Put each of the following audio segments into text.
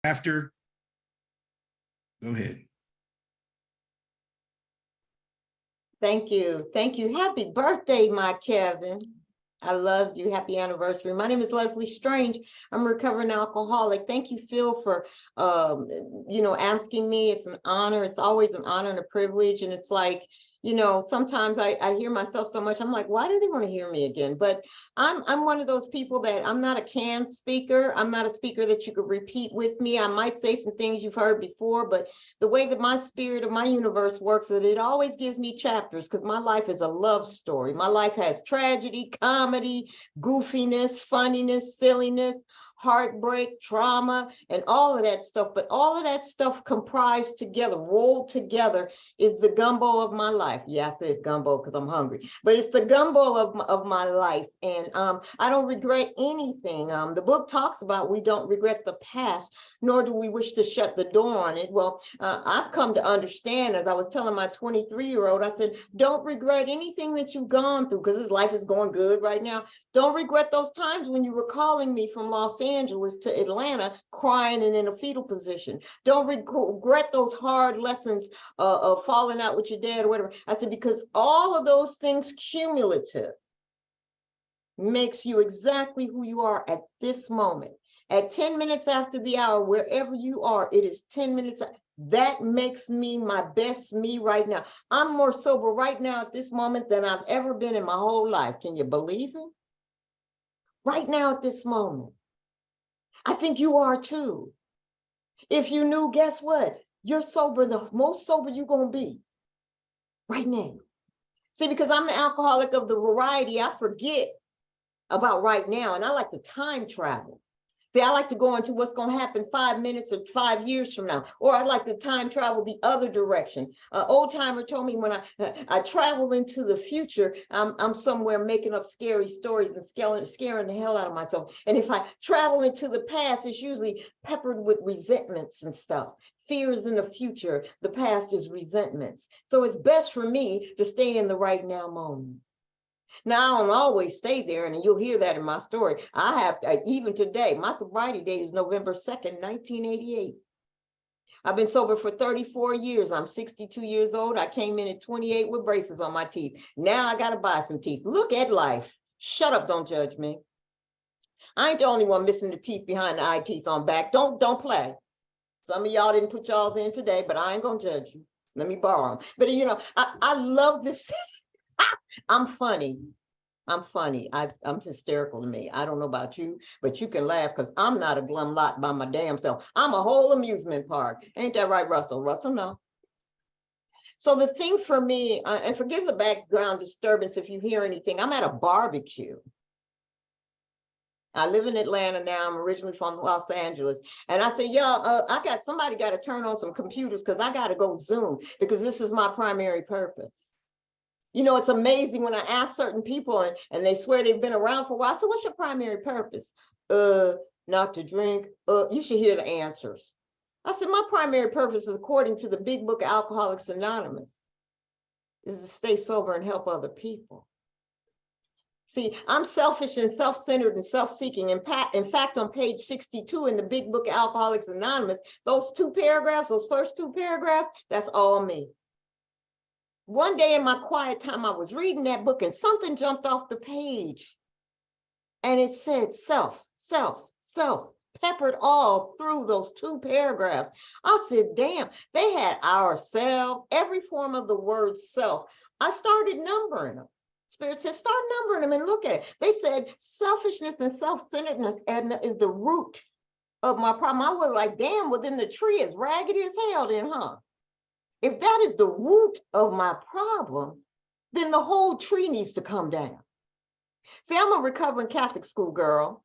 After, go ahead. Thank you. Thank you. Happy birthday, my Kevin. I love you. Happy anniversary. My name is Leslie Strange. I'm a recovering alcoholic. Thank you, Phil, for asking me. It's an honor. It's always an honor and a privilege. And it's like, sometimes I hear myself so much. I'm like, why do they want to hear me again? But I'm one of those people that I'm not a canned speaker. I'm not a speaker that you could repeat with me. I might say some things you've heard before, but the way that my spirit of my universe works, that it always gives me chapters, because my life is a love story. My life has tragedy, comedy, goofiness, funniness, silliness, heartbreak, trauma, and all of that stuff. But all of that stuff comprised together, rolled together, is the gumbo of my life. Yeah, I said gumbo because I'm hungry, but it's the gumbo of my life. And I don't regret anything. The book talks about we don't regret the past, nor do we wish to shut the door on it. Well, I've come to understand, as I was telling my 23-year-old, I said, don't regret anything that you've gone through, because his life is going good right now. Don't regret those times when you were calling me from Los Angeles to Atlanta, crying and in a fetal position. Don't regret those hard lessons of falling out with your dad or whatever. I said, because all of those things cumulative makes you exactly who you are at this moment. At 10 minutes after the hour, wherever you are, it is 10 minutes. That makes me my best me right now. I'm more sober right now at this moment than I've ever been in my whole life. Can you believe it? Right now at this moment. I think you are too. If you knew, guess what? You're sober, the most sober you're going to be right now. See, because I'm the alcoholic of the variety, I forget about right now, and I like to time travel. See, I like to go into what's going to happen 5 minutes or 5 years from now, or I'd like to time travel the other direction. Old timer told me when I travel into the future, I'm somewhere making up scary stories and scaring the hell out of myself. And if I travel into the past, it's usually peppered with resentments and stuff. Fears in the future, the past is resentments. So it's best for me to stay in the right now moment. Now, I don't always stay there, and you'll hear that in my story. I have, even today, my sobriety date is November 2nd, 1988. I've been sober for 34 years. I'm 62 years old. I came in at 28 with braces on my teeth. Now I got to buy some teeth. Look at life. Shut up, don't judge me. I ain't the only one missing the teeth behind the eye teeth on back. Don't play. Some of y'all didn't put y'all's in today, but I ain't going to judge you. Let me borrow them. But, I love this. I'm funny. I'm funny. I'm hysterical to me. I don't know about you, but you can laugh because I'm not a glum lot by my damn self. I'm a whole amusement park. Ain't that right, Russell? Russell, no. So the thing for me, and forgive the background disturbance if you hear anything, I'm at a barbecue. I live in Atlanta now. I'm originally from Los Angeles. And I said, y'all, somebody got to turn on some computers because I got to go Zoom because this is my primary purpose. It's amazing when I ask certain people and they swear they've been around for a while. So what's your primary purpose? Not to drink. You should hear the answers. I said, my primary purpose is, according to the big book of Alcoholics Anonymous, is to stay sober and help other people. See, I'm selfish and self-centered and self-seeking. In fact, on page 62 in the big book of Alcoholics Anonymous, those first two paragraphs, that's all me. One day in my quiet time, I was reading that book and something jumped off the page. And it said self, self, self, peppered all through those two paragraphs. I said, damn, they had ourselves, every form of the word self. I started numbering them. Spirit said, start numbering them and look at it. They said selfishness and self-centeredness, Edna, is the root of my problem. I was like, damn, well then the tree is raggedy as hell then, huh? If that is the root of my problem, then the whole tree needs to come down. See, I'm a recovering Catholic school girl,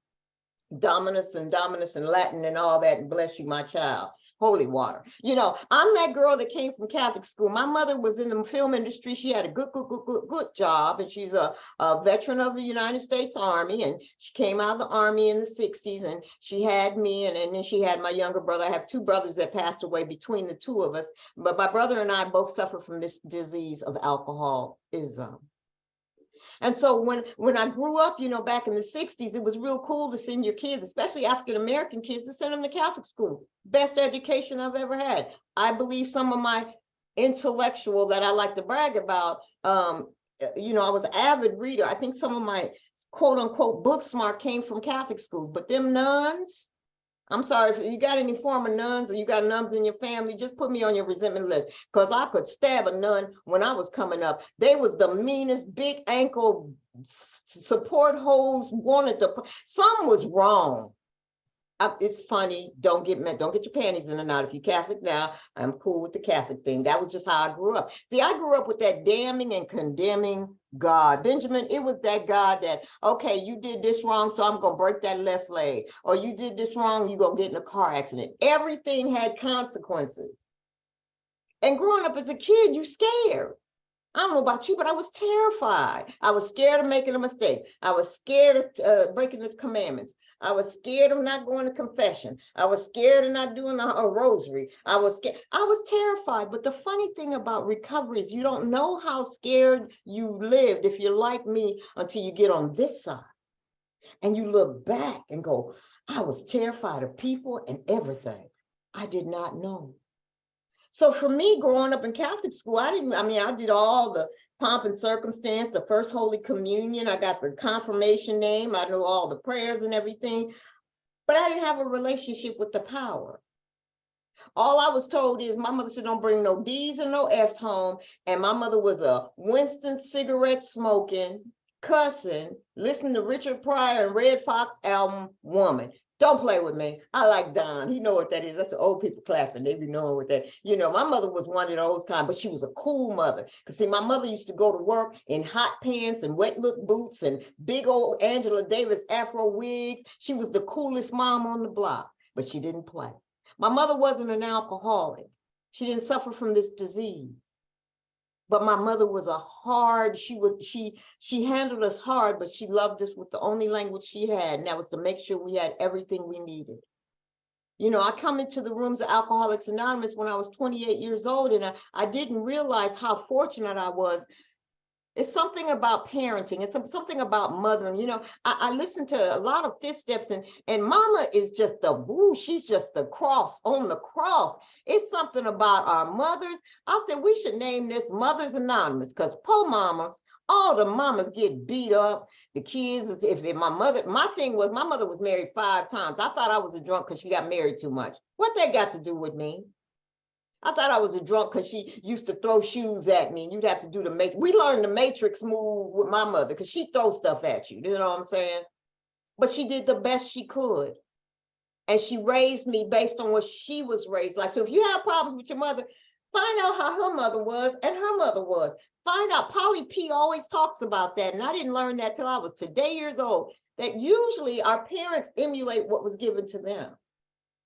Dominus and Latin and all that, and bless you, my child, holy water. I'm that girl that came from Catholic school. My mother was in the film industry. She had a good job, and she's a veteran of the United States Army, and she came out of the Army in the 60s, and she had me, and then she had my younger brother. I have two brothers that passed away between the two of us, but my brother and I both suffer from this disease of alcoholism. And so when I grew up, you know, back in the 60s, it was real cool to send your kids, especially African-American kids, to send them to Catholic school. Best education I've ever had. I believe some of my intellectual that I like to brag about, you know, I was an avid reader. I think some of my quote unquote book smart came from Catholic schools, but them nuns, I'm sorry, if you got any former nuns or you got nuns in your family, just put me on your resentment list, because I could stab a nun when I was coming up. They was the meanest, big ankle support holes, wanted to, some was wrong. It's funny, don't get your panties in a knot. If you're Catholic now, I'm cool with the Catholic thing. That was just how I grew up. See, I grew up with that damning and condemning God. Benjamin, it was that God that, okay, you did this wrong, so I'm gonna break that left leg. Or you did this wrong, you're gonna get in a car accident. Everything had consequences. And growing up as a kid, you scared. I don't know about you, but I was terrified. I was scared of making a mistake. I was scared of breaking the commandments. I was scared of not going to confession. I was scared of not doing a rosary. I was scared. I was terrified. But the funny thing about recovery is you don't know how scared you lived, if you're like me, until you get on this side. And you look back and go, I was terrified of people and everything. I did not know. So for me, growing up in Catholic school, I did all the pomp and circumstance, the first Holy Communion, I got the confirmation name, I knew all the prayers and everything, but I didn't have a relationship with the power. All I was told is my mother said, don't bring no D's and no F's home. And my mother was a Winston cigarette smoking, cussing, listening to Richard Pryor and Red Fox album woman. Don't play with me. I like Don. He know what that is. That's the old people clapping. They be knowing what that. You know, my mother was one of those kind, but she was a cool mother. Because see, my mother used to go to work in hot pants and wet look boots and big old Angela Davis Afro wigs. She was the coolest mom on the block, but she didn't play. My mother wasn't an alcoholic. She didn't suffer from this disease. But my mother was a hard, she handled us hard, but she loved us with the only language she had, and that was to make sure we had everything we needed. You know, I come into the rooms of Alcoholics Anonymous when I was 28 years old, and I didn't realize how fortunate I was. It's something about parenting. It's something about mothering. You know, I listen to a lot of fifth steps, and mama is just she's just the cross on the cross. It's something about our mothers. I said we should name this Mothers Anonymous, because poor mamas, all the mamas get beat up. The kids, my thing was my mother was married 5 times. I thought I was a drunk because she got married too much. What that got to do with me? I thought I was a drunk because she used to throw shoes at me, and you'd have to do the matrix. We learned the matrix move with my mother because she throws stuff at you. You know what I'm saying? But she did the best she could. And she raised me based on what she was raised like. So if you have problems with your mother, find out how her mother was and her mother was. Find out. Polly P always talks about that. And I didn't learn that till I was today years old, that usually our parents emulate what was given to them.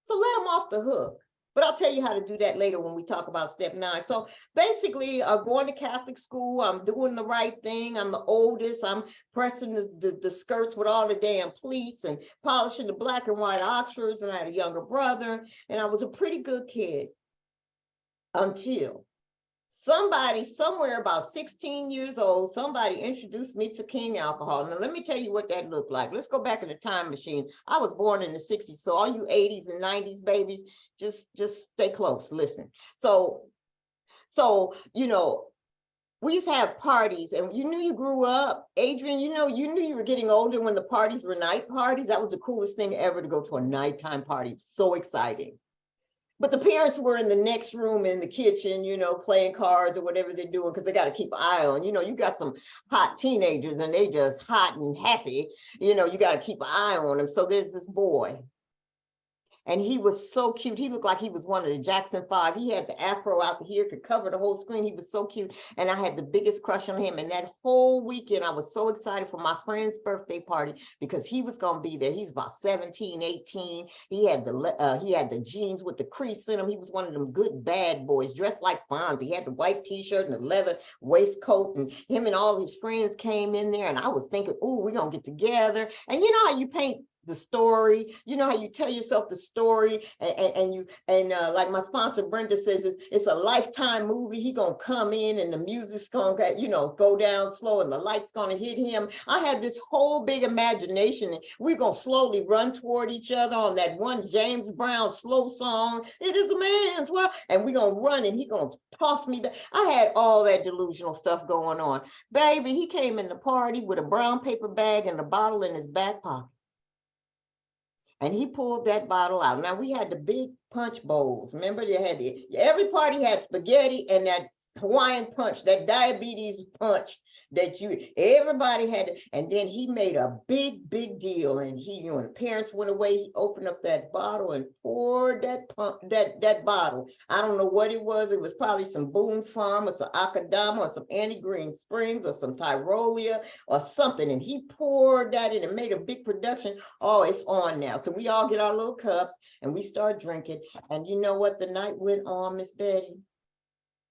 So let them off the hook. But I'll tell you how to do that later when we talk about step 9. So basically, going to Catholic school, I'm doing the right thing. I'm the oldest. I'm pressing the skirts with all the damn pleats and polishing the black and white Oxfords. And I had a younger brother. And I was a pretty good kid until somebody somewhere about 16 years old, somebody introduced me to King alcohol. Now, let me tell you what that looked like. Let's go back in the time machine. I was born in the 60s. So all you 80s and 90s babies, just stay close, listen. So, you know, we used to have parties, and you knew you grew up. Adrian, you knew you were getting older when the parties were night parties. That was the coolest thing ever, to go to a nighttime party. So exciting. But the parents were in the next room in the kitchen, you know, playing cards or whatever they're doing, because they got to keep an eye on, you know, you got some hot teenagers and they just hot and happy, you know, you got to keep an eye on them. So there's this boy, and he was so cute. He looked like he was one of the Jackson 5. He had the afro out here, could cover the whole screen. He was so cute. And I had the biggest crush on him. And that whole weekend, I was so excited for my friend's birthday party because he was going to be there. He's about 17, 18. He had the jeans with the crease in him. He was one of them good bad boys, dressed like Fonzie. He had the white t-shirt and the leather waistcoat. And him and all his friends came in there. And I was thinking, oh, we're going to get together. And you know how you paint the story. You know how you tell yourself the story, and like my sponsor Brenda says, it's a lifetime movie. He gonna come in and the music's gonna, you know, go down slow and the light's gonna hit him. I had this whole big imagination, and we're gonna slowly run toward each other on that one James Brown slow song. It is a man's world, and we're gonna run, and he gonna toss me back. I had all that delusional stuff going on. Baby, he came in the party with a brown paper bag and a bottle in his back pocket. And he pulled that bottle out. Now we had the big punch bowls. Remember, they had every party had spaghetti and that Hawaiian punch, that diabetes punch that everybody had. And then he made a big deal. And he, you know, when the parents went away, he opened up that bottle and poured that bottle. I don't know what it was. It was probably some Boone's Farm or some Akadama or some Annie Green Springs or some Tyrolia or something. And he poured that in and made a big production. Oh, it's on now. So we all get our little cups and we start drinking. And you know what? The night went on, Miss Betty.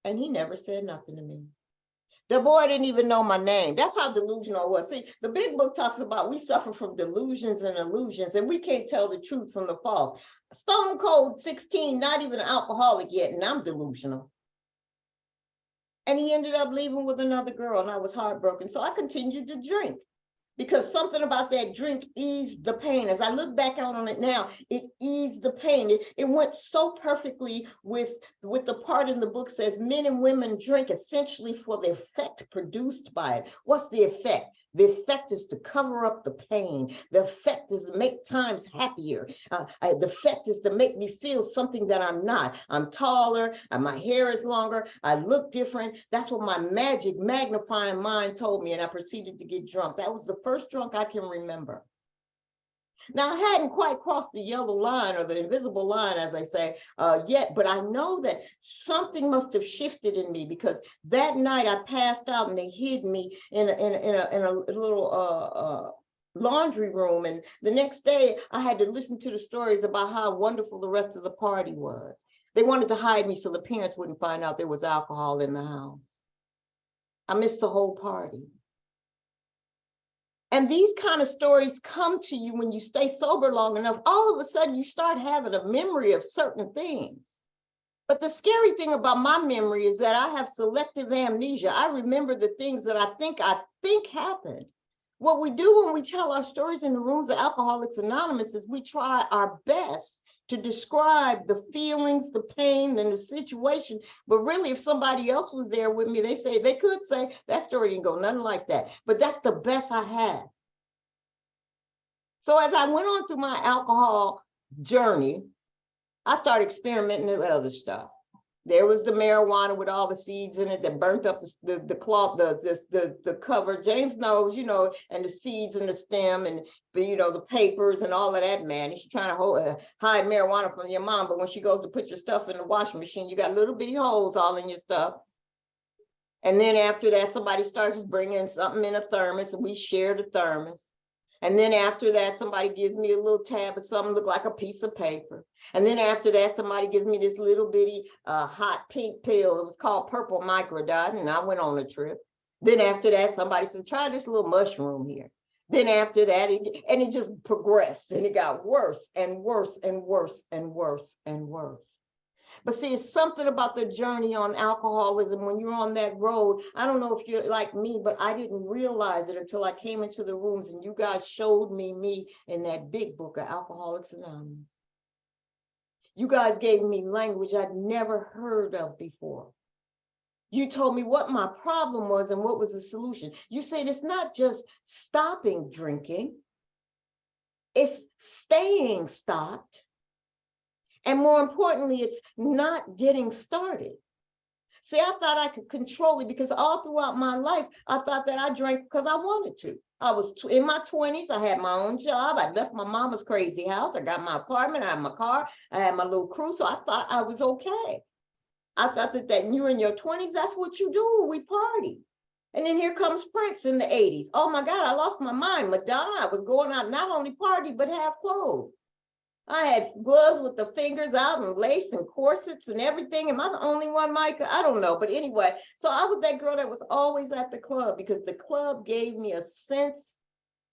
And he never said nothing to me. The boy didn't even know my name. That's how delusional I was. See, the big book talks about we suffer from delusions and illusions, and we can't tell the truth from the false. Stone Cold 16, not even an alcoholic yet, and I'm delusional. And he ended up leaving with another girl, and I was heartbroken. So I continued to drink, because something about that drink eased the pain. As I look back out on it now, it eased the pain. It went so perfectly with the part in the book says men and women drink essentially for the effect produced by it. What's the effect? The effect is to cover up the pain. The effect is to make times happier. The effect is to make me feel something that I'm not. I'm taller, and my hair is longer, I look different. That's what my magic magnifying mind told me, and I proceeded to get drunk. That was the first drunk I can remember. Now, I hadn't quite crossed the yellow line, or the invisible line, as I say, yet, but I know that something must have shifted in me, because that night I passed out and they hid me in a little laundry room. And the next day I had to listen to the stories about how wonderful the rest of the party was. They wanted to hide me so the parents wouldn't find out there was alcohol in the house. I missed the whole party. And these kind of stories come to you when you stay sober long enough. All of a sudden, you start having a memory of certain things. But the scary thing about my memory is that I have selective amnesia. I remember the things that I think happened. What we do when we tell our stories in the rooms of Alcoholics Anonymous is we try our best to describe the feelings, the pain, and the situation. But really, if somebody else was there with me, they could say, that story didn't go nothing like that. But that's the best I had. So as I went on through my alcohol journey, I started experimenting with other stuff. There was the marijuana with all the seeds in it that burnt up the cloth, the cover. James knows, you know, and the seeds and the stem and, you know, the papers and all of that, man. She's trying to hide marijuana from your mom, but when she goes to put your stuff in the washing machine, you got little bitty holes all in your stuff. And then after that, somebody starts bringing something in a thermos, and we share the thermos. And then after that, somebody gives me a little tab of something look like a piece of paper. And then after that, somebody gives me this little bitty hot pink pill. It was called purple microdot, and I went on a trip. Then after that, somebody said, try this little mushroom here. Then after that, it just progressed, and it got worse and worse and worse and worse and worse. But see, it's something about the journey on alcoholism. When you're on that road, I don't know if you're like me, but I didn't realize it until I came into the rooms and you guys showed me in that big book of Alcoholics Anonymous. You guys gave me language I'd never heard of before. You told me what my problem was and what was the solution. You said it's not just stopping drinking, it's staying stopped. And more importantly, it's not getting started. See, I thought I could control it, because all throughout my life, I thought that I drank because I wanted to. I was in my 20s. I had my own job. I left my mama's crazy house. I got my apartment. I had my car. I had my little crew. So I thought I was okay. I thought that you're in your 20s, that's what you do. We party. And then here comes Prince in the 80s. Oh my God, I lost my mind. Madonna, I was going out, not only party, but half clothed. I had gloves with the fingers out and lace and corsets and everything. Am I the only one, Micah? I don't know. But anyway, so I was that girl that was always at the club, because the club gave me a sense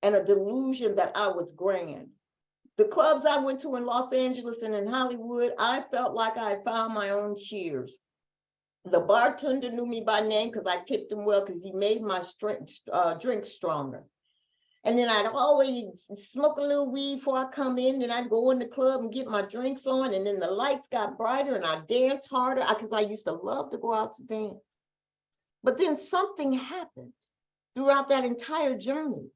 and a delusion that I was grand. The clubs I went to in Los Angeles and in Hollywood, I felt like I had found my own Cheers. The bartender knew me by name because I tipped him well because he made my drink stronger. And then I'd always smoke a little weed before I come in. Then I'd go in the club and get my drinks on. And then the lights got brighter and I danced harder because I used to love to go out to dance. But then something happened throughout that entire journey.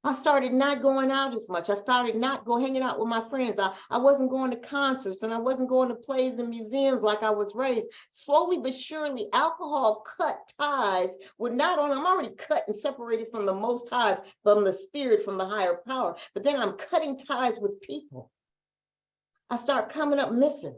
I started not going out as much. I started not hanging out with my friends. I wasn't going to concerts and I wasn't going to plays and museums like I was raised. Slowly but surely, alcohol cut ties with not only, I'm already cut and separated from the Most High, from the Spirit, from the higher power, but then I'm cutting ties with people. I start coming up missing.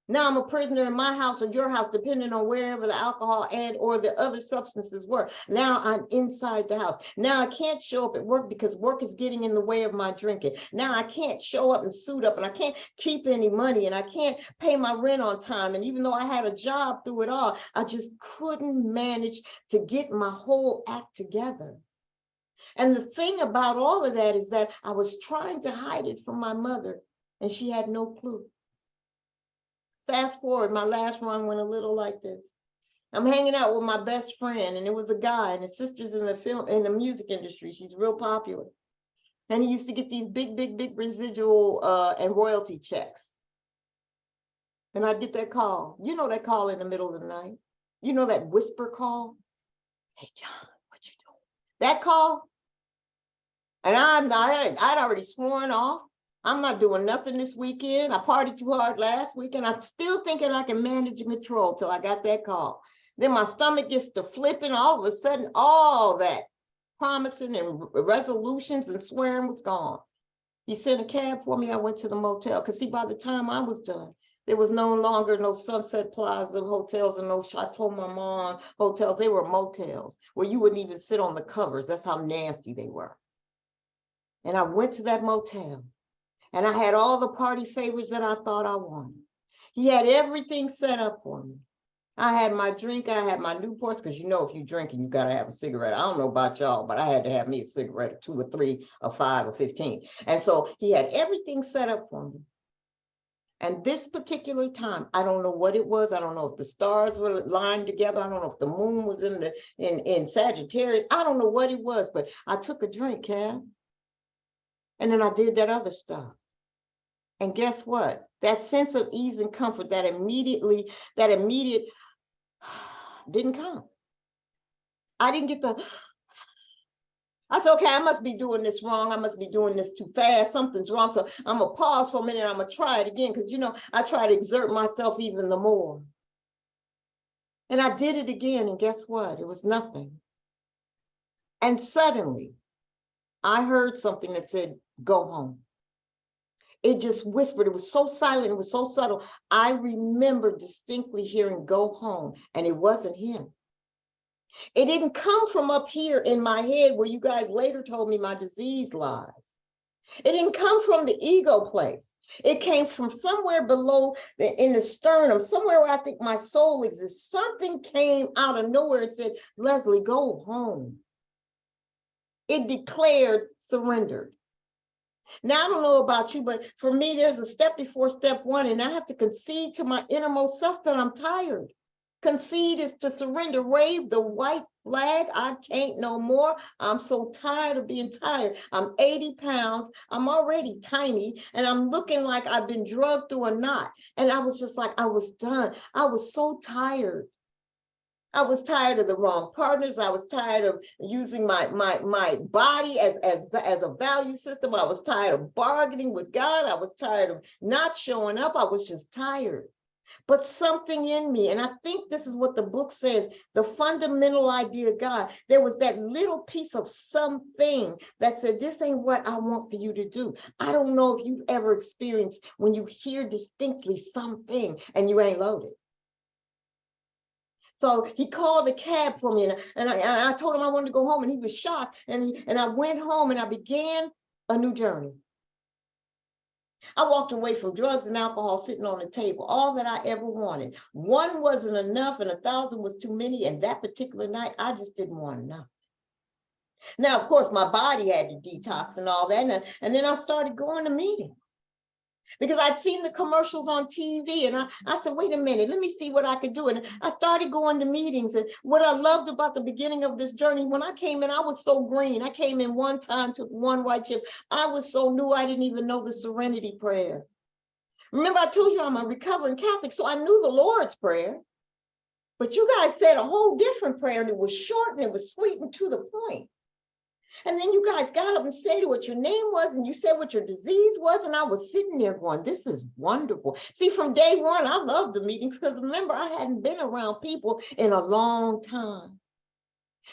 Now I'm a prisoner in my house or your house, depending on wherever the alcohol and or the other substances were. Now I'm inside the house. Now I can't show up at work because work is getting in the way of my drinking. Now I can't show up and suit up and I can't keep any money and I can't pay my rent on time. And even though I had a job through it all, I just couldn't manage to get my whole act together. And the thing about all of that is that I was trying to hide it from my mother and she had no clue. Fast forward, my last run went a little like this. I'm hanging out with my best friend, and it was a guy, and his sister's in the music industry. She's real popular. And he used to get these big residual and royalty checks. And I'd get that call. You know that call in the middle of the night. You know that whisper call? Hey, John, what you doing? That call. And I'd already sworn off. I'm not doing nothing this weekend. I partied too hard last weekend. I'm still thinking I can manage and control till I got that call. Then my stomach gets to flipping. All of a sudden, all that promising and resolutions and swearing was gone. He sent a cab for me. I went to the motel. Because see, by the time I was done, there was no longer no Sunset Plaza hotels and no Chateau Marmont hotels. They were motels where you wouldn't even sit on the covers. That's how nasty they were. And I went to that motel. And I had all the party favors that I thought I wanted. He had everything set up for me. I had my drink, I had my Newports, because you know if you're drinking, you got to have a cigarette. I don't know about y'all, but I had to have me a cigarette, 2 or 3 or 5 or 15. And so he had everything set up for me. And this particular time, I don't know what it was. I don't know if the stars were lined together. I don't know if the moon was in Sagittarius. I don't know what it was, but I took a drink, Cab. And then I did that other stuff. And guess what? That sense of ease and comfort, that immediate didn't come. I didn't get I said, okay, I must be doing this wrong. I must be doing this too fast. Something's wrong. So I'm going to pause for a minute. I'm going to try it again. Because, you know, I try to exert myself even the more. And I did it again. And guess what? It was nothing. And suddenly I heard something that said, go home. It just whispered. It was so silent. It was so subtle. I remember distinctly hearing go home, and it wasn't him. It didn't come from up here in my head where you guys later told me my disease lies. It didn't come from the ego place. It came from somewhere below in the sternum, somewhere where I think my soul exists. Something came out of nowhere and said, Leslie, go home. It declared surrendered. Now, I don't know about you, but for me, there's a step before step one, and I have to concede to my innermost self that I'm tired. Concede is to surrender, wave the white flag. I can't no more. I'm so tired of being tired. I'm 80 pounds. I'm already tiny, and I'm looking like I've been drugged through a knot. And I was just like, I was done. I was so tired. I was tired of the wrong partners. I was tired of using my body as a value system. I was tired of bargaining with God. I was tired of not showing up. I was just tired. But something in me, and I think this is what the book says, the fundamental idea of God, there was that little piece of something that said, this ain't what I want for you to do. I don't know if you've ever experienced when you hear distinctly something and you ain't loaded. So he called a cab for me, and I told him I wanted to go home, and he was shocked. And I went home, and I began a new journey. I walked away from drugs and alcohol sitting on the table, all that I ever wanted. One wasn't enough, and 1,000 was too many. And that particular night, I just didn't want enough. Now, of course, my body had to detox and all that. And then I started going to meetings because I'd seen the commercials on TV, and I said, wait a minute, let me see what I could do. And I started going to meetings. And what I loved about the beginning of this journey, when I came in, I was so green. I came in one time, took one white chip. I was so new, I didn't even know the Serenity prayer. Remember, I told you I'm a recovering Catholic, so I knew the Lord's Prayer. But you guys said a whole different prayer, and it was short and it was sweet and to the point. And then you guys got up and said what your name was, and you said what your disease was, and I was sitting there going, this is wonderful. See, from day one, I loved the meetings because remember, I hadn't been around people in a long time.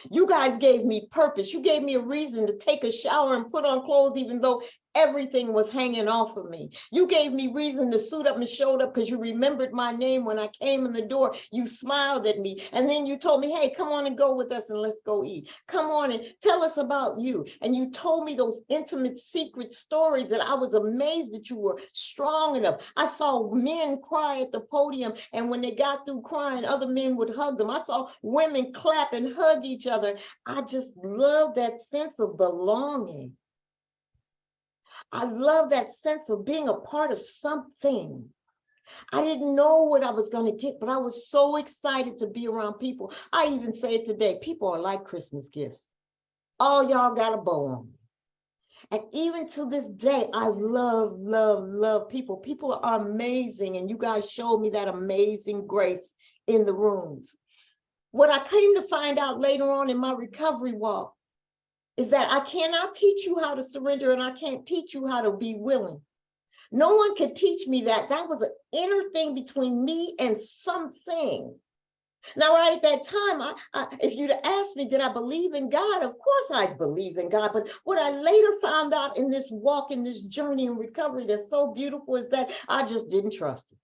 You guys gave me purpose. You gave me a reason to take a shower and put on clothes, even though everything was hanging off of me. You gave me reason to suit up and showed up because you remembered my name when I came in the door. You smiled at me. And then you told me, hey, come on and go with us and let's go eat. Come on and tell us about you. And you told me those intimate secret stories that I was amazed that you were strong enough. I saw men cry at the podium, and when they got through crying, other men would hug them. I saw women clap and hug each other. I just love that sense of belonging. I love that sense of being a part of something. I didn't know what I was going to get, but I was so excited to be around people. I even say it today, people are like Christmas gifts. All y'all got a bow on. And even to this day, I love, love, love people. People are amazing, and you guys showed me that amazing grace in the rooms. What I came to find out later on in my recovery walk is that I cannot teach you how to surrender, and I can't teach you how to be willing. No one could teach me that. That was an inner thing between me and something. Now, right at that time, if you'd asked me, did I believe in God? Of course I believe in God. But what I later found out in this walk, in this journey in recovery that's so beautiful, is that I just didn't trust it.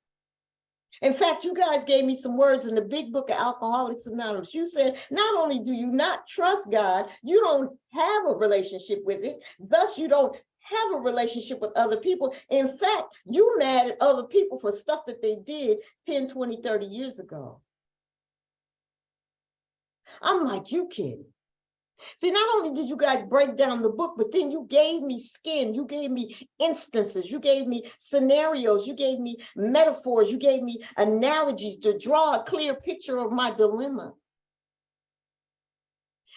In fact, you guys gave me some words in the big book of Alcoholics Anonymous. You said, not only do you not trust God, you don't have a relationship with it. Thus, you don't have a relationship with other people. In fact, you mad at other people for stuff that they did 10, 20, 30 years ago. I'm like, you kidding? See, not only did you guys break down the book, but then you gave me skin, you gave me instances, you gave me scenarios, you gave me metaphors, you gave me analogies to draw a clear picture of my dilemma.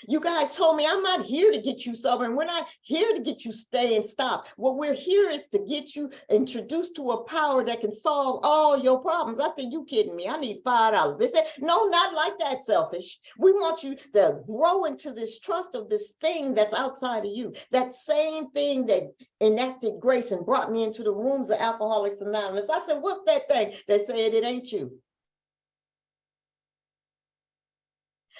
You guys told me, I'm not here to get you sober, and we're not here to get you stay and stop. What we're here is to get you introduced to a power that can solve all your problems. I said, you kidding me? I need $5. They said, no, not like that, selfish. We want you to grow into this trust of this thing that's outside of you. That same thing that enacted grace and brought me into the rooms of Alcoholics Anonymous. I said, what's that thing? They said, it ain't you.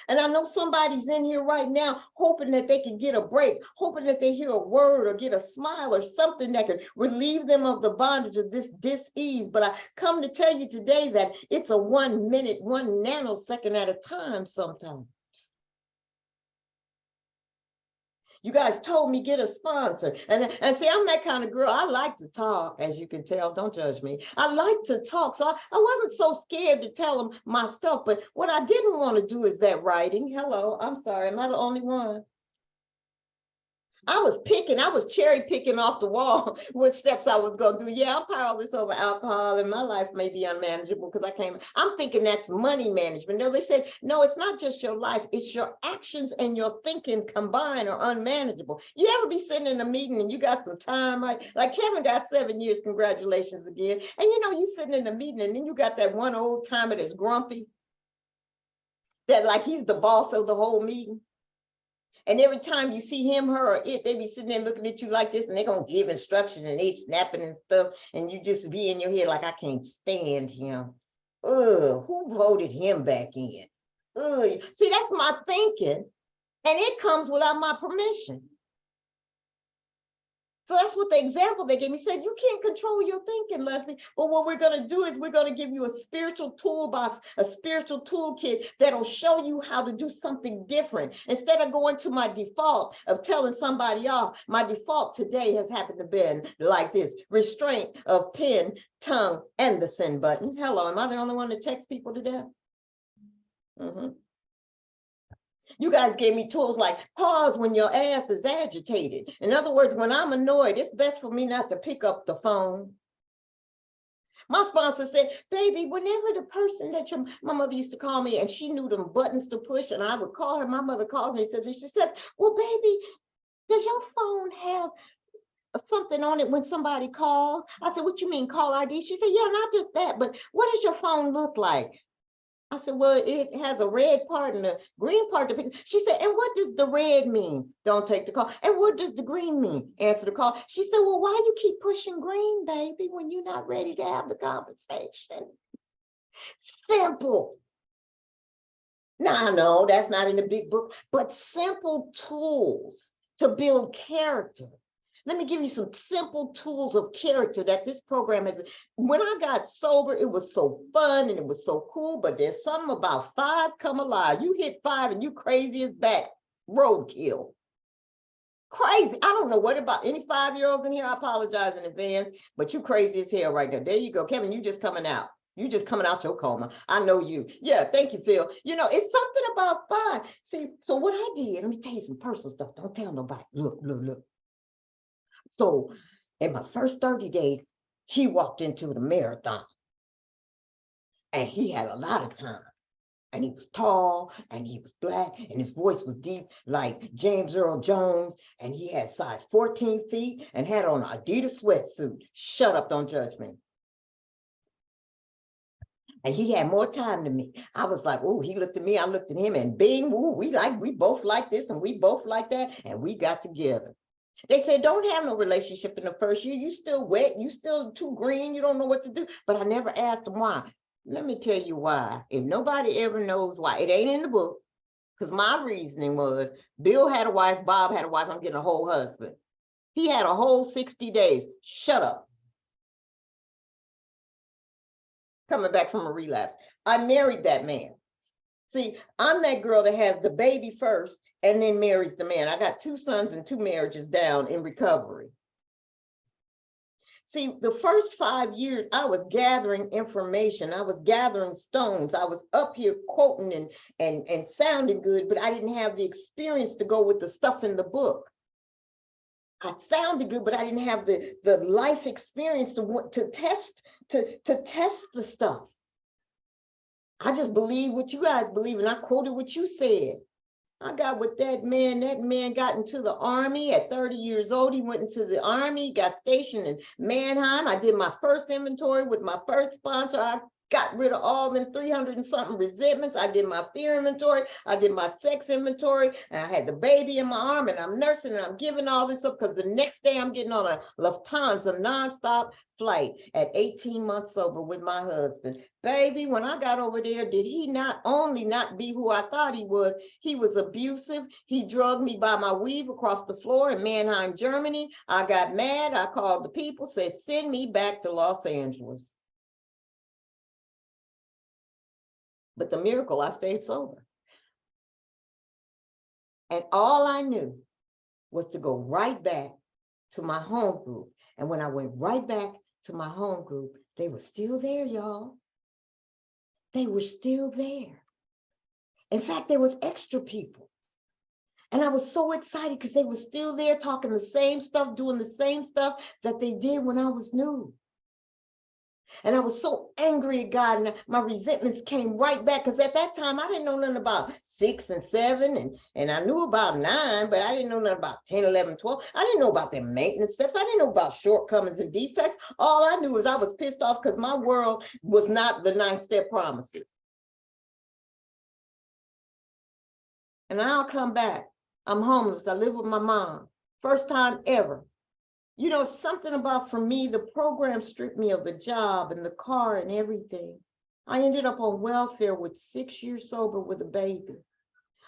And I know somebody's in here right now hoping that they can get a break, hoping that they hear a word or get a smile or something that can relieve them of the bondage of this dis-ease. But I come to tell you today that it's a 1 minute, 1 nanosecond at a time sometimes. You guys told me get a sponsor. And see, I'm that kind of girl. I like to talk, as you can tell. Don't judge me. I like to talk. So I wasn't so scared to tell them my stuff. But what I didn't want to do is that writing. Hello, I'm sorry. Am I the only one? I was cherry picking off the wall what steps I was going to do. Yeah, I'm powerless over alcohol and my life may be unmanageable because I'm thinking that's money management. No, they said, no, it's not just your life. It's your actions and your thinking combined are unmanageable. You ever be sitting in a meeting and you got some time, right? Like Kevin got 7 years, congratulations again. And you sitting in a meeting and then you got that one old timer that's grumpy, that like he's the boss of the whole meeting. And every time you see him, her, or it, they be sitting there looking at you like this, and they're going to give instructions, and they snapping and stuff, and you just be in your head like, I can't stand him. Ugh, who voted him back in? Ugh. See, that's my thinking, and it comes without my permission. So that's what the example they gave me said, you can't control your thinking, Leslie. But what we're going to do is we're going to give you a spiritual toolbox, a spiritual toolkit that'll show you how to do something different. Instead of going to my default of telling somebody off, my default today has happened to be like this: restraint of pen, tongue, and the send button. Hello, am I the only one that texts people to death? You guys gave me tools like pause when your ass is agitated. In other words, when I'm annoyed, it's best for me not to pick up the phone. My sponsor said, baby, whenever the person that my mother used to call me and she knew them buttons to push and I would call her, my mother called me and she said, well, baby, does your phone have something on it when somebody calls? I said, what you mean, call ID? She said, yeah, not just that, but what does your phone look like? I said, well, it has a red part and a green part. She said, and what does the red mean? Don't take the call. And what does the green mean? Answer the call. She said, well, why you keep pushing green, baby, when you're not ready to have the conversation? Simple. Now, no, that's not in the big book, but simple tools to build character. Let me give you some simple tools of character that this program has. When I got sober, it was so fun and it was so cool, but there's something about 5 come alive. You hit 5 and you crazy as back, roadkill. Crazy. I don't know what about any 5-year-olds in here. I apologize in advance, but you crazy as hell right now. There you go. Kevin, you just coming out. You just coming out your coma. I know you. Yeah, thank you, Phil. You know, it's something about 5. See, so what I did, let me tell you some personal stuff. Don't tell nobody. Look. So in my first 30 days, he walked into the marathon and he had a lot of time. And he was tall and he was black and his voice was deep like James Earl Jones. And he had size 14 feet and had on an Adidas sweatsuit. Shut up, don't judge me. And he had more time than me. I was like, oh, he looked at me, I looked at him, and bing, ooh, we both like this and we both like that. And we got together. They said, don't have no relationship in the first year. You still wet, you still too green, you don't know what to do. But I never asked him why. Let me tell you why. If nobody ever knows why, it ain't in the book. Because my reasoning was, Bill had a wife, Bob had a wife, I'm getting a whole husband. He had a whole 60 days. Shut up. Coming back from a relapse. I married that man. See, I'm that girl that has the baby first and then marries the man. I got 2 sons and 2 marriages down in recovery. See, the first 5 years, I was gathering information. I was gathering stones. I was up here quoting and sounding good, but I didn't have the experience to go with the stuff in the book. I sounded good, but I didn't have the life experience to test the stuff. I just believe what you guys believe, and I quoted what you said. I got with that man got into the Army at 30 years old. He went into the Army, got stationed in Mannheim. I did my first inventory with my first sponsor. I got rid of all them 300 and something resentments. I did my fear inventory. I did my sex inventory. And I had the baby in my arm and I'm nursing and I'm giving all this up because the next day I'm getting on a Lufthansa nonstop flight at 18 months sober with my husband. Baby, when I got over there, did he not only not be who I thought he was abusive. He drugged me by my weave across the floor in Mannheim, Germany. I got mad. I called the people, said, send me back to Los Angeles. But the miracle, I stayed sober. And all I knew was to go right back to my home group. And when I went right back to my home group, they were still there, y'all. They were still there. In fact, there was extra people. And I was so excited because they were still there talking the same stuff, doing the same stuff that they did when I was new. And I was so angry at God, and my resentments came right back because at that time I didn't know nothing about 6 and 7, and I knew about 9, but I didn't know nothing about 10, 11, 12. I didn't know about their maintenance steps. I didn't know about shortcomings and defects. All I knew was I was pissed off because my world was not the 9-step promises. And I'll come back. I'm homeless. I live with my mom. First time ever. You know, something about, for me, the program stripped me of the job and the car and everything. I ended up on welfare with 6 years sober with a baby.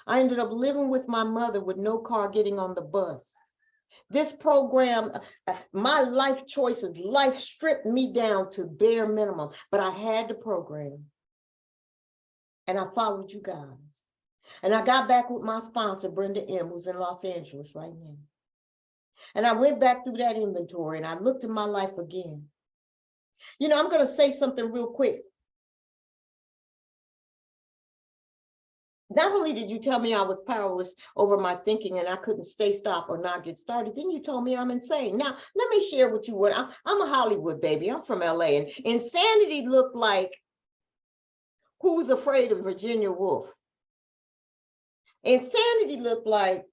I ended up living with my mother with no car, getting on the bus. This program, my life choices, life stripped me down to bare minimum, but I had the program. And I followed you guys. And I got back with my sponsor, Brenda M., who's in Los Angeles right now. And I went back through that inventory and I looked at my life again. You know, I'm going to say something real quick. Not only did you tell me I was powerless over my thinking and I couldn't stay, stop, or not get started, then you told me I'm insane. Now, let me share with you what I'm a Hollywood baby. I'm from LA, and insanity looked like Who's Afraid of Virginia Woolf. Insanity looked like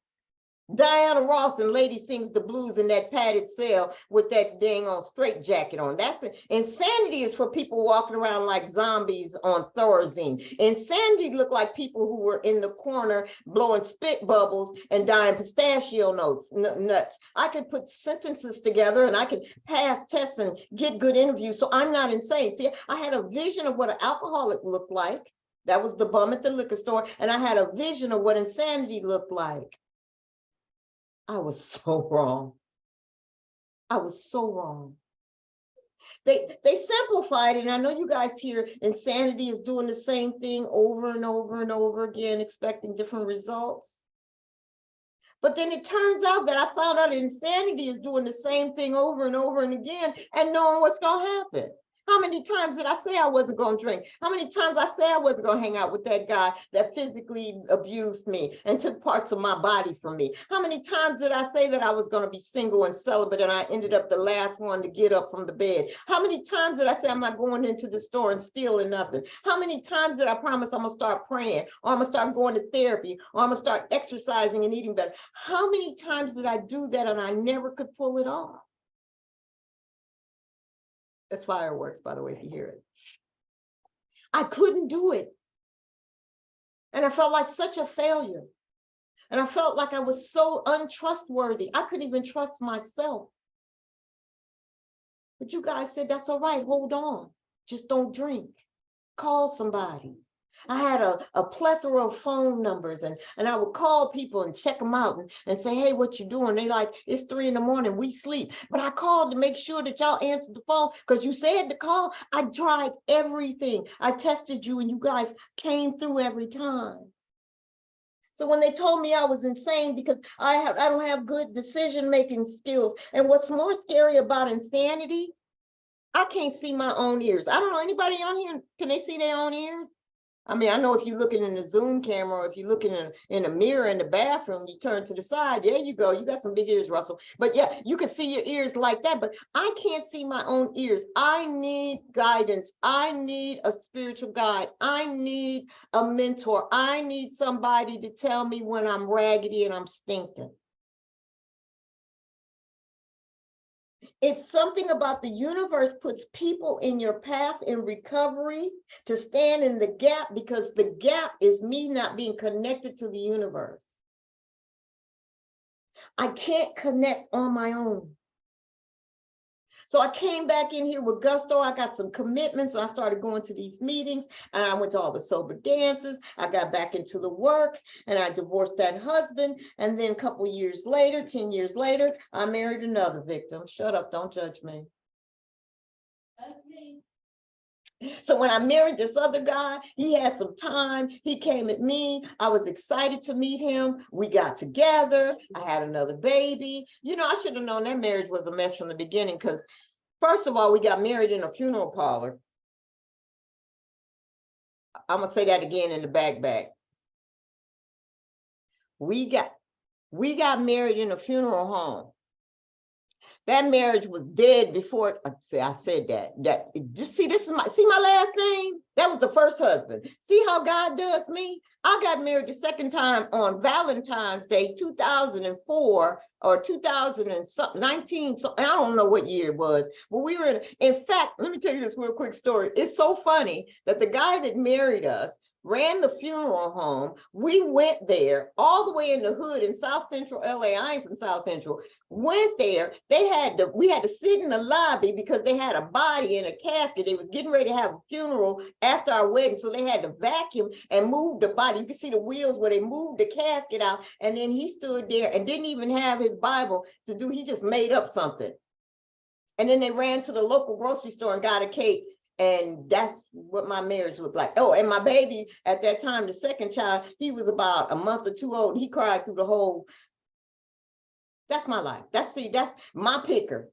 Diana Ross and Lady Sings the Blues in that padded cell with that dang on straight jacket on. That's it. Insanity is for people walking around like zombies on Thorazine. Insanity looked like people who were in the corner blowing spit bubbles and dying pistachio nuts. I could put sentences together and I could pass tests and get good interviews. So I'm not insane. See, I had a vision of what an alcoholic looked like. That was the bum at the liquor store. And I had a vision of what insanity looked like. I was so wrong. I was so wrong. They simplified it, and I know you guys hear insanity is doing the same thing over and over and over again, expecting different results. But then it turns out that I found out insanity is doing the same thing over and over and again and knowing what's going to happen. How many times did I say I wasn't going to drink? How many times I say I wasn't going to hang out with that guy that physically abused me and took parts of my body from me? How many times did I say that I was going to be single and celibate and I ended up the last one to get up from the bed? How many times did I say I'm not going into the store and stealing nothing? How many times did I promise I'm going to start praying, or I'm going to start going to therapy, or I'm going to start exercising and eating better? How many times did I do that and I never could pull it off? That's fireworks, by the way, if you hear it. I couldn't do it. And I felt like such a failure. And I felt like I was so untrustworthy. I couldn't even trust myself. But you guys said, that's all right, hold on. Just don't drink. Call somebody. I had a plethora of phone numbers, and I would call people and check them out and say, hey, what you doing? They like, it's 3 a.m, we sleep. But I called to make sure that y'all answered the phone because you said to call. I tried everything. I tested you and you guys came through every time. So when they told me I was insane because I don't have good decision-making skills. And what's more scary about insanity, I can't see my own ears. I don't know, anybody on here, can they see their own ears? I mean, I know if you're looking in the Zoom camera, or if you're looking in a mirror in the bathroom, you turn to the side, there you go. You got some big ears, Russell. But yeah, you can see your ears like that, but I can't see my own ears. I need guidance. I need a spiritual guide. I need a mentor. I need somebody to tell me when I'm raggedy and I'm stinking. It's something about the universe puts people in your path in recovery to stand in the gap, because the gap is me not being connected to the universe. I can't connect on my own. So I came back in here with gusto. I got some commitments. I started going to these meetings, and I went to all the sober dances. I got back into the work, and I divorced that husband. And then a couple years later, 10 years later, I married another victim. Shut up, don't judge me. That's me. So when I married this other guy, he had some time. He came at me. I was excited to meet him. We got together. I had another baby. You know, I should have known that marriage was a mess from the beginning, because first of all, we got married in a funeral parlor. I'm gonna say that again in the back. We got married in a funeral home. That marriage was dead before I said that. Just see, this is my last name. That was the first husband. See how God does me? I got married the second time on Valentine's Day, 2004 or 2019. So I don't know what year it was, but we were in fact, let me tell you this real quick story. It's so funny that the guy that married us ran the funeral home. We went there all the way in the hood in South Central LA. I ain't from South Central. Went there. We had to sit in the lobby because they had a body in a casket. They was getting ready to have a funeral after our wedding, so they had to vacuum and move the body. You can see the wheels where they moved the casket out, and then he stood there and didn't even have his Bible to do. He just made up something. And then they ran to the local grocery store and got a cake. And that's what my marriage looked like. Oh, and my baby at that time, the second child, he was about a month or two old. He cried through the whole. That's my life. That's my picker.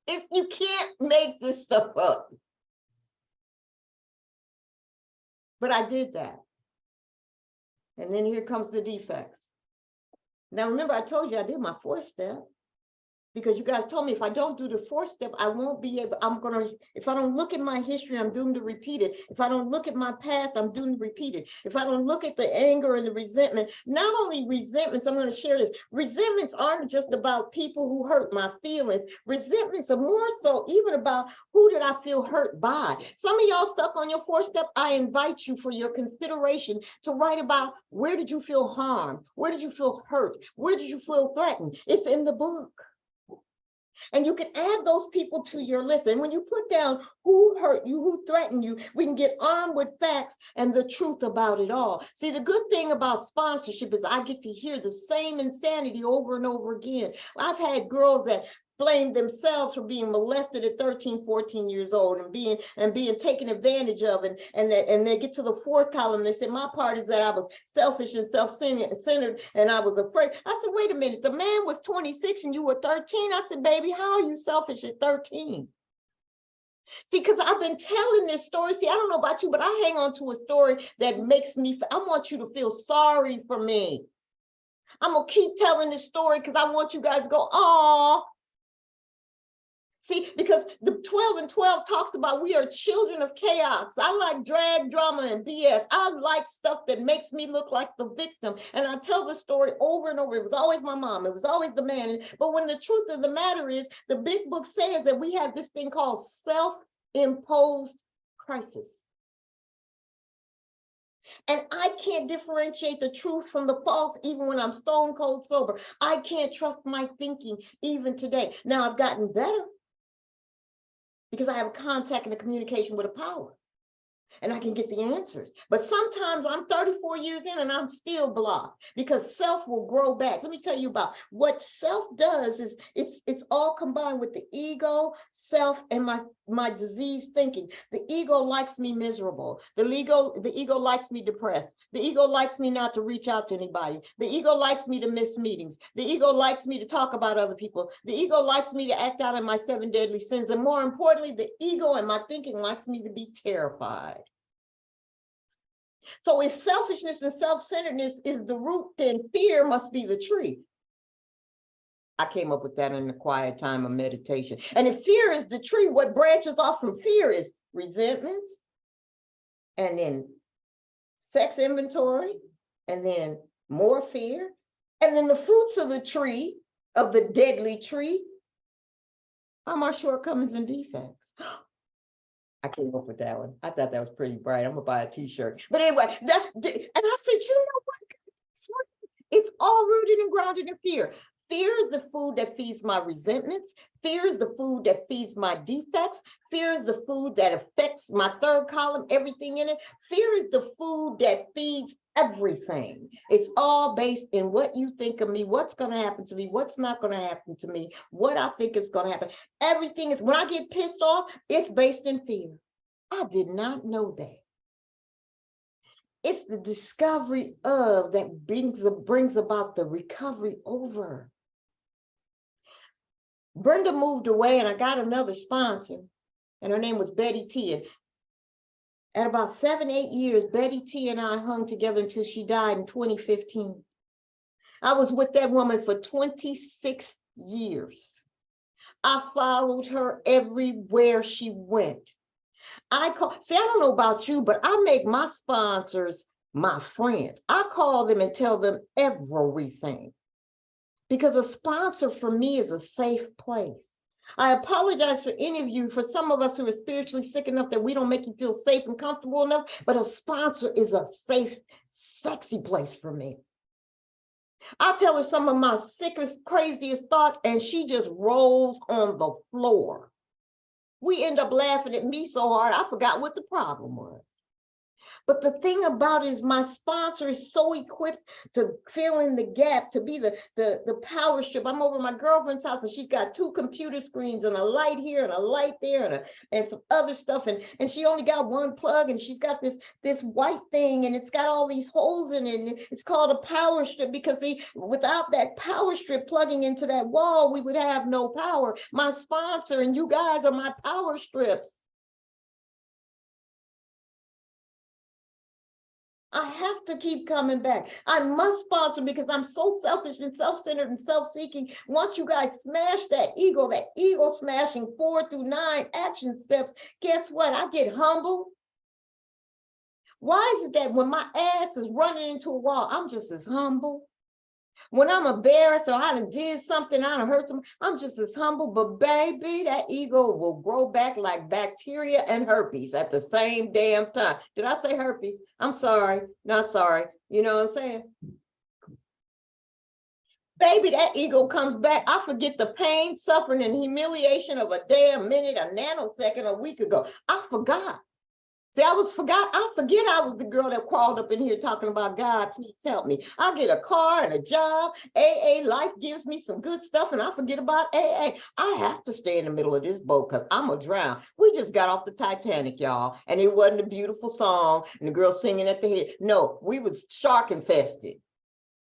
You can't make this stuff up. But I did that. And then here comes the defects. Now, remember, I told you I did my 4th step. Because you guys told me if I don't do the 4th step, I won't be able, if I don't look at my history, I'm doomed to repeat it. If I don't look at my past, I'm doomed to repeat it. If I don't look at the anger and the resentment, not only resentments, I'm going to share this. Resentments aren't just about people who hurt my feelings. Resentments are more so even about who did I feel hurt by. Some of y'all stuck on your 4th step. I invite you for your consideration to write about where did you feel harmed? Where did you feel hurt? Where did you feel threatened? It's in the book. And you can add those people to your list. And when you put down who hurt you, who threatened you, we can get armed with facts and the truth about it all. See, the good thing about sponsorship is I get to hear the same insanity over and over again. I've had girls that blame themselves for being molested at 13, 14 years old and being taken advantage of. And they get to the 4th column. They say, my part is that I was selfish and self-centered and I was afraid. I said, wait a minute, the man was 26 and you were 13. I said, baby, how are you selfish at 13? See, because I've been telling this story. See, I don't know about you, but I hang on to a story that makes me, I want you to feel sorry for me. I'm going to keep telling this story because I want you guys to go, oh. See, because the 12 and 12 talks about we are children of chaos. I like drag, drama, and BS. I like stuff that makes me look like the victim. And I tell the story over and over. It was always my mom. It was always the man. But when the truth of the matter is, the big book says that we have this thing called self-imposed crisis. And I can't differentiate the truth from the false, even when I'm stone cold sober. I can't trust my thinking even today. Now, I've gotten better, because I have a contact and a communication with a power and I can get the answers. But sometimes I'm 34 years in and I'm still blocked because self will grow back. Let me tell you about what self does is it's all combined with the ego, self, and my diseased thinking. The ego likes me miserable. The ego likes me depressed. The ego likes me not to reach out to anybody. The ego likes me to miss meetings. The ego likes me to talk about other people. The ego likes me to act out in my 7 deadly sins. And more importantly, the ego and my thinking likes me to be terrified. So if selfishness and self-centeredness is the root, then fear must be the tree. I came up with that in the quiet time of meditation. And if fear is the tree, what branches off from fear is resentments, and then sex inventory, and then more fear. And then the fruits of the tree, of the deadly tree, are my shortcomings and defects. I came up with that one. I thought that was pretty bright. I'm gonna buy a t-shirt. But anyway, and I said, you know what? It's all rooted and grounded in fear. Fear is the food that feeds my resentments. Fear is the food that feeds my defects. Fear is the food that affects my 3rd column, everything in it. Fear is the food that feeds everything. It's all based in what you think of me, what's going to happen to me, what's not going to happen to me, what I think is going to happen. Everything is, when I get pissed off, it's based in fear. I did not know that. It's the discovery of that brings about the recovery over. Brenda moved away and I got another sponsor, and her name was Betty T. And at about 7, 8 years, Betty T and I hung together until she died in 2015. I was with that woman for 26 years. I followed her everywhere she went. I don't know about you, but I make my sponsors my friends. I call them and tell them everything. Because a sponsor for me is a safe place. I apologize for any of you, for some of us who are spiritually sick enough that we don't make you feel safe and comfortable enough, but a sponsor is a safe, sexy place for me. I tell her some of my sickest, craziest thoughts, and she just rolls on the floor. We end up laughing at me so hard, I forgot what the problem was. But the thing about it is my sponsor is so equipped to fill in the gap, to be the power strip. I'm over at my girlfriend's house and she's got 2 computer screens and a light here and a light there and some other stuff. And she only got 1 plug and she's got this white thing and it's got all these holes in it. And it's called a power strip because see, without that power strip plugging into that wall, we would have no power. My sponsor and you guys are my power strips. I have to keep coming back. I must sponsor because I'm so selfish and self-centered and self-seeking. Once you guys smash that ego smashing 4 through 9 action steps, guess what? I get humble. Why is it that when my ass is running into a wall, I'm just as humble? When I'm embarrassed or I done did something, I done hurt something, I'm just as humble. But baby, that ego will grow back like bacteria and herpes at the same damn time. Did I say herpes? I'm sorry, not sorry. You know what I'm saying? Baby, that ego comes back. I forget the pain, suffering, and humiliation of a day, a minute, a nanosecond, a week ago. I forgot. See, I forget I was the girl that crawled up in here talking about God, please help me. I get a car and a job. AA life gives me some good stuff, and I forget about AA. I have to stay in the middle of this boat because I'm gonna drown. We just got off the Titanic, y'all, and it wasn't a beautiful song and the girl singing at the head. No, we was shark infested.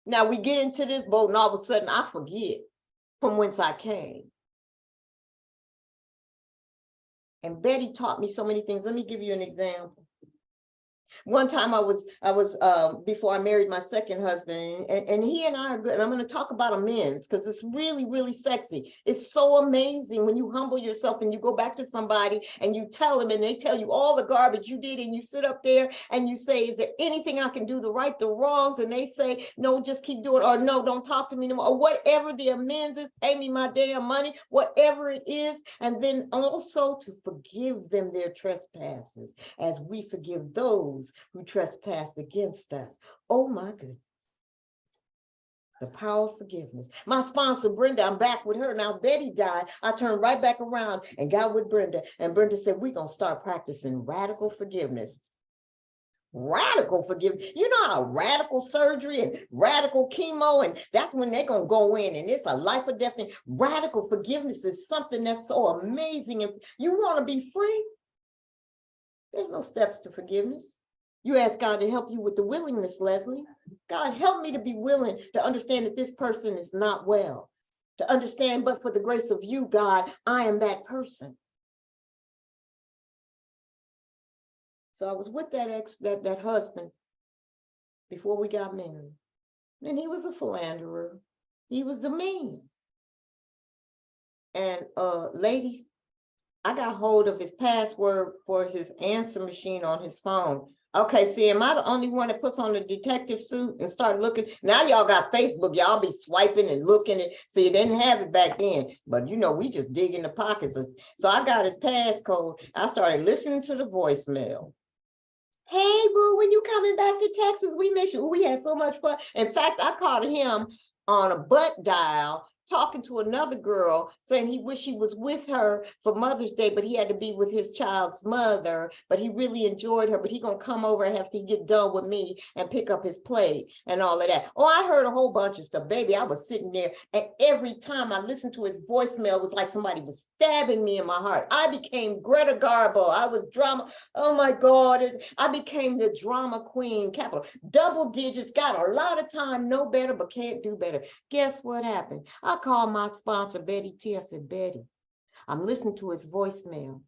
Now we get into this boat, and all of a sudden I forget from whence I came. And Betty taught me so many things. Let me give you an example. One time I was before I married my second husband, and he and I are good. And I'm going to talk about amends because it's really, really sexy. It's so amazing when you humble yourself and you go back to somebody and you tell them and they tell you all the garbage you did, and you sit up there and you say, is there anything I can do to right the wrongs? And they say, no, just keep doing it, or no, don't talk to me no more, or whatever the amends is, pay me my damn money, whatever it is. And then also to forgive them their trespasses as we forgive those who trespass against us. Oh my goodness. The power of forgiveness. My sponsor, Brenda, I'm back with her. Now, Betty died. I turned right back around and got with Brenda. And Brenda said, we're going to start practicing radical forgiveness. Radical forgiveness. You know how radical surgery and radical chemo, and that's when they're going to go in and it's a life or death thing. Radical forgiveness is something that's so amazing. If you want to be free, there's no steps to forgiveness. You ask God to help you with the willingness, Leslie. God, help me to be willing to understand that this person is not well. To understand, but for the grace of you, God, I am that person. So I was with that husband before we got married. And he was a philanderer. He was a man. And ladies, I got hold of his password for his answer machine on his phone. Okay, see, am I the only one that puts on the detective suit and start looking? Now y'all got Facebook, y'all be swiping and looking. See, you didn't have it back then, but you know, we just dig in the pockets. So I got his passcode. I started listening to the voicemail. Hey, boo, when you coming back to Texas? We miss you. We had so much fun. In fact, I caught him on a butt dial talking to another girl saying he wished he was with her for Mother's Day, but he had to be with his child's mother, but he really enjoyed her, but he gonna come over after he get done with me and pick up his plate and all of that. Oh, I heard a whole bunch of stuff, baby. I was sitting there, and every time I listened to his voicemail, it was like somebody was stabbing me in my heart. I became Greta Garbo. I was drama. Oh my God, I became the drama queen, capital. Double digits, got a lot of time, know better, but can't do better. Guess what happened? I called my sponsor, Betty T. I said, Betty, I'm listening to his voicemail.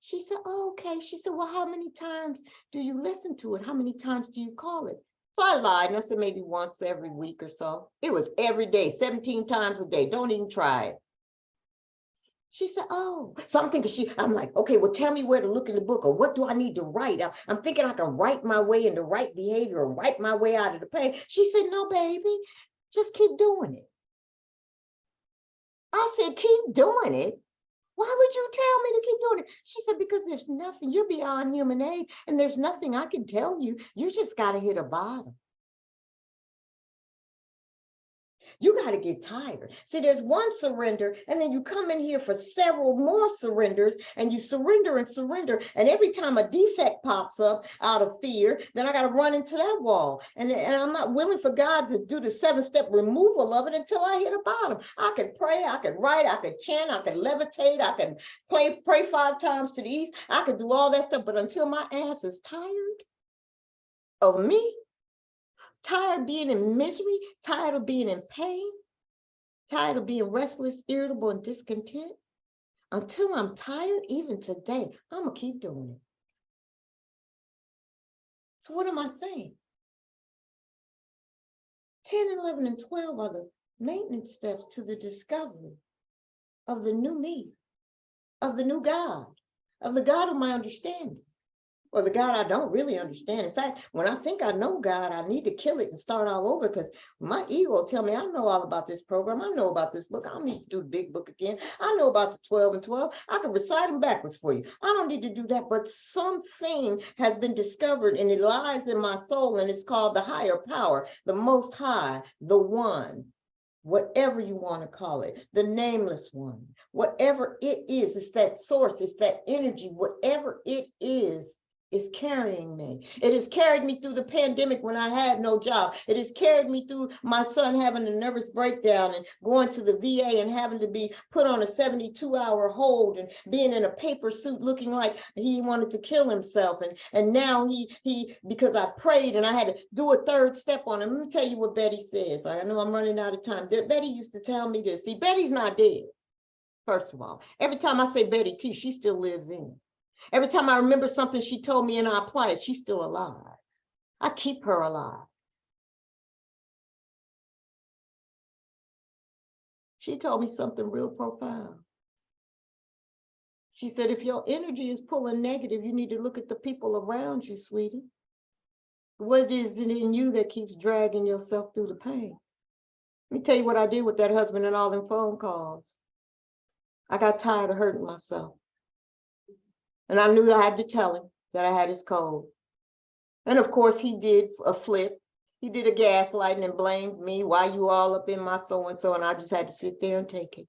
She said, oh, okay. She said, well, how many times do you listen to it? How many times do you call it? So I lied and I said, maybe once every week or so. It was every day, 17 times a day. Don't even try it. She said, oh, so I'm thinking I'm like, okay, well, tell me where to look in the book, or what do I need to write? I'm thinking I can write my way into right behavior and write my way out of the pain. She said, no, baby, just keep doing it. I said, keep doing it? Why would you tell me to keep doing it? She said, because there's nothing, you're beyond human aid, and there's nothing I can tell you. You just got to hit a bottom. You got to get tired. See, there's one surrender, and then you come in here for several more surrenders, and you surrender and surrender. And every time a defect pops up out of fear, then I got to run into that wall. And I'm not willing for God to do the 7-step removal of it until I hit a bottom. I could pray, I could write, I could chant, I could levitate, I could pray 5 times to the east. I could do all that stuff. But until my ass is tired of me, tired of being in misery, tired of being in pain, tired of being restless, irritable, and discontent. Until I'm tired, even today, I'm going to keep doing it. So what am I saying? 10, 11, and 12 are the maintenance steps to the discovery of the new me, of the new God, of the God of my understanding, or the God I don't really understand. In fact, when I think I know God, I need to kill it and start all over, because my ego will tell me I know all about this program. I know about this book. I don't need to do the big book again. I know about the 12 and 12. I can recite them backwards for you. I don't need to do that. But something has been discovered and it lies in my soul, and it's called the higher power, the most high, the one, whatever you want to call it, the nameless one, whatever it is, it's that source, it's that energy, whatever it is carrying me. It has carried me through the pandemic when I had no job. It has carried me through my son having a nervous breakdown and going to the VA and having to be put on a 72-hour hold and being in a paper suit looking like he wanted to kill himself. And now he because I prayed and I had to do a third step on him. Let me tell you what Betty says. I know I'm running out of time. Betty used to tell me this. See, Betty's not dead, first of all. Every time I say Betty T, she still lives in. Every time I remember something she told me and I apply it, she's still alive. I keep her alive. She told me something real profound. She said, if your energy is pulling negative, you need to look at the people around you, sweetie. What is it in you that keeps dragging yourself through the pain? Let me tell you what I did with that husband and all them phone calls. I got tired of hurting myself. And I knew I had to tell him that I had his cold. And of course, he did a flip. He did a gaslighting and blamed me. Why you all up in my so-and-so? And I just had to sit there and take it.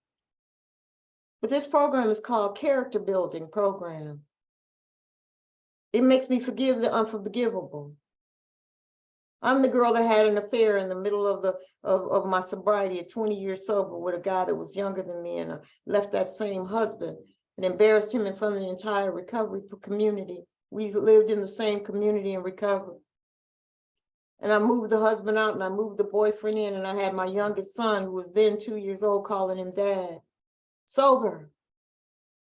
But this program is called Character Building Program. It makes me forgive the unforgivable. I'm the girl that had an affair in the middle of my sobriety at 20 years sober with a guy that was younger than me, and I left that same husband and embarrassed him in front of the entire recovery community. We lived in the same community in recovery. And I moved the husband out and I moved the boyfriend in, and I had my youngest son, who was then 2 years old, calling him dad. Sober.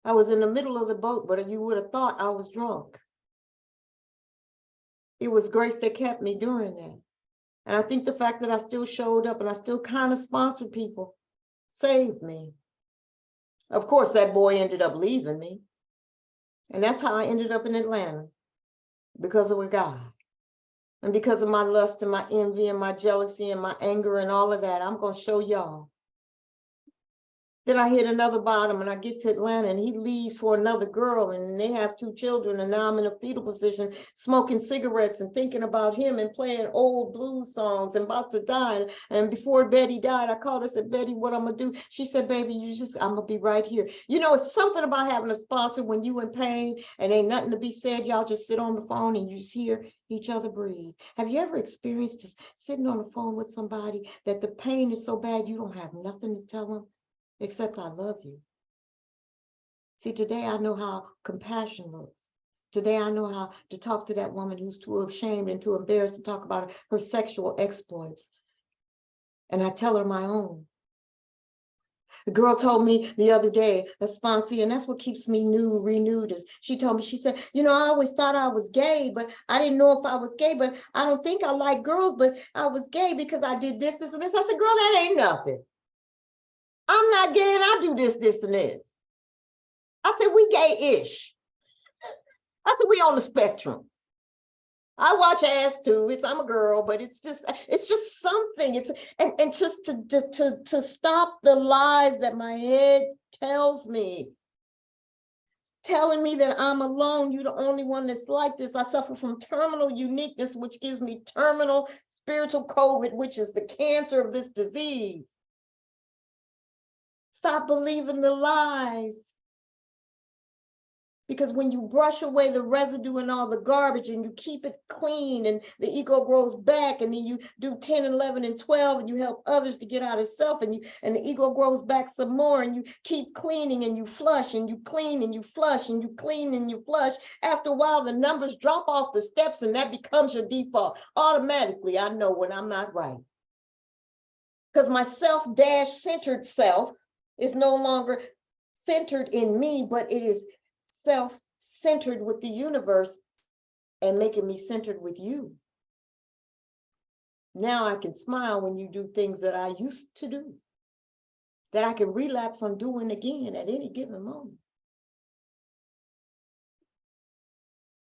I was in the middle of the boat, but you would have thought I was drunk. It was grace that kept me during that. And I think the fact that I still showed up and I still kind of sponsored people saved me. Of course, that boy ended up leaving me. And that's how I ended up in Atlanta, because of a guy. And because of my lust and my envy and my jealousy and my anger and all of that, I'm going to show y'all. Then I hit another bottom and I get to Atlanta and he leaves for another girl and they have 2 children, and now I'm in a fetal position smoking cigarettes and thinking about him and playing old blues songs and about to die. And before Betty died, I called her and said, Betty, what I'm going to do? She said, baby, I'm going to be right here. You know, it's something about having a sponsor when you in pain and ain't nothing to be said. Y'all just sit on the phone and you just hear each other breathe. Have you ever experienced just sitting on the phone with somebody that the pain is so bad you don't have nothing to tell them except I love you? See, today I know how compassion looks. Today I know how to talk to that woman who's too ashamed and too embarrassed to talk about her sexual exploits. And I tell her my own. The girl told me the other day, a sponsee, and that's what keeps me renewed, is she told me, she said, you know, I always thought I was gay, but I didn't know if I was gay, but I don't think I like girls, but I was gay because I did this, and this. I said, girl, that ain't nothing. I'm not gay and I do this, and this. I said, we gay-ish. I said, we on the spectrum. I watch ass too. I'm a girl, but it's just something. And just to stop the lies that my head tells me, telling me that I'm alone. You're the only one that's like this. I suffer from terminal uniqueness, which gives me terminal spiritual COVID, which is the cancer of this disease. Stop believing the lies. Because when you brush away the residue and all the garbage and you keep it clean, and the ego grows back, and then you do 10, 11, and 12, and you help others to get out of self, and the ego grows back some more, and you keep cleaning and you flush and you clean and you flush and you clean and you flush. After a while, the numbers drop off the steps and that becomes your default. Automatically, I know when I'm not right. Because my self-centered self is no longer centered in me, but it is self-centered with the universe and making me centered with you. Now I can smile when you do things that I used to do, that I can relapse on doing again at any given moment.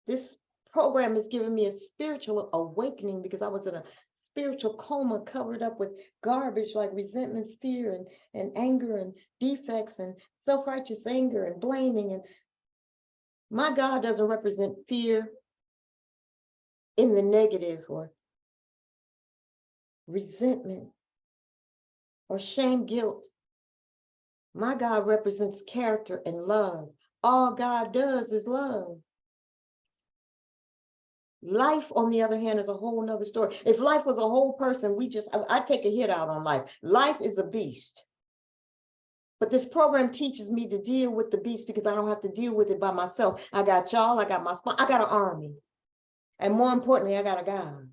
This program has given me a spiritual awakening because I was in a spiritual coma covered up with garbage like resentment, fear, and anger and defects and self-righteous anger and blaming. And my God doesn't represent fear in the negative or resentment or shame, guilt. My God represents character and love. All God does is love. Life, on the other hand, is a whole nother story. If life was a whole person, I take a hit out on life. Life is a beast. But this program teaches me to deal with the beast because I don't have to deal with it by myself. I got y'all, I got my sponsor, I got an army. And more importantly, I got a God.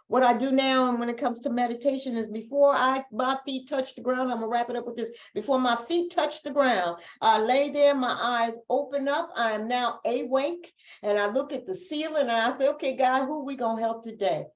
What I do now, and when it comes to meditation, is before my feet touch the ground, I'm gonna wrap it up with this. Before my feet touch the ground, I lay there, my eyes open up. I am now awake, and I look at the ceiling and I say, okay, God, who we gonna help today?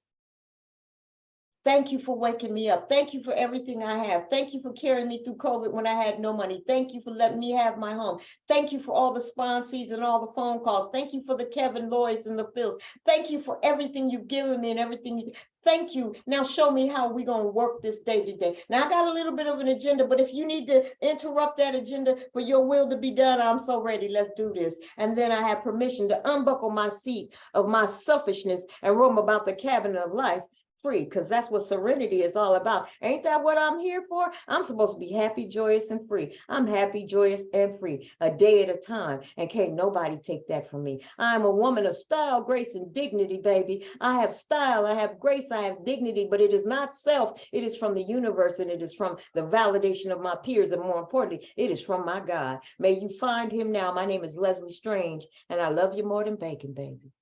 Thank you for waking me up. Thank you for everything I have. Thank you for carrying me through COVID when I had no money. Thank you for letting me have my home. Thank you for all the sponsees and all the phone calls. Thank you for the Kevin Lloyds and the Phils. Thank you for everything you've given me and everything. Thank you. Now show me how we're going to work this day to day. Now I got a little bit of an agenda, but if you need to interrupt that agenda for your will to be done, I'm so ready. Let's do this. And then I have permission to unbuckle my seat of my selfishness and roam about the cabinet of life free, because that's what serenity is all about. Ain't that what I'm here for? I'm supposed to be happy, joyous, and free. I'm happy, joyous, and free, a day at a time, and can't nobody take that from me. I'm a woman of style, grace, and dignity, baby. I have style, I have grace, I have dignity, but it is not self. It is from the universe, and it is from the validation of my peers, and more importantly, it is from my God. May you find him now. My name is Leslie Strange, and I love you more than bacon, baby.